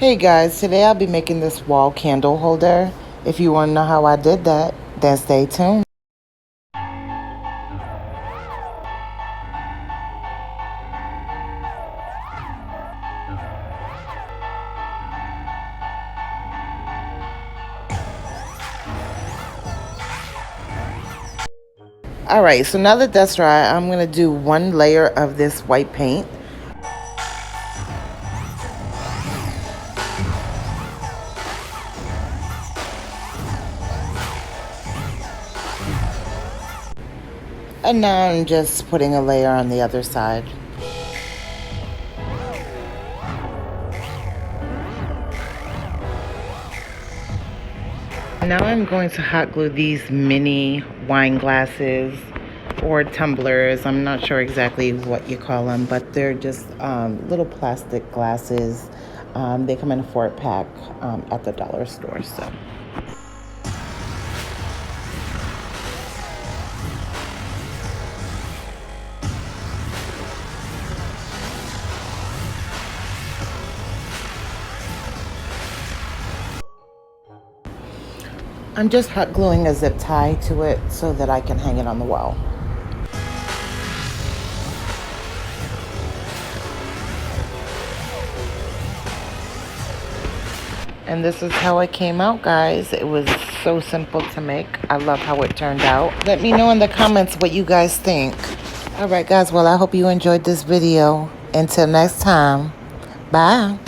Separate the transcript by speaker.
Speaker 1: Hey guys, today I'll be making this wall candle holder. If you want to know how I did that, then stay tuned. Alright, so now that that's dry, I'm going to do one layer of this white paint. And now I'm just putting a layer on the other side. Now I'm going to hot glue these mini wine glasses or tumblers. I'm not sure exactly what you call them, but they're just little plastic glasses. They come in a 4-pack at the dollar store. So. I'm just hot gluing a zip tie to it so that I can hang it on the wall. And this is how it came out, guys. It was so simple to make. I love how it turned out. Let me know in the comments what you guys think. All right, guys. Well, I hope you enjoyed this video. Until next time, bye.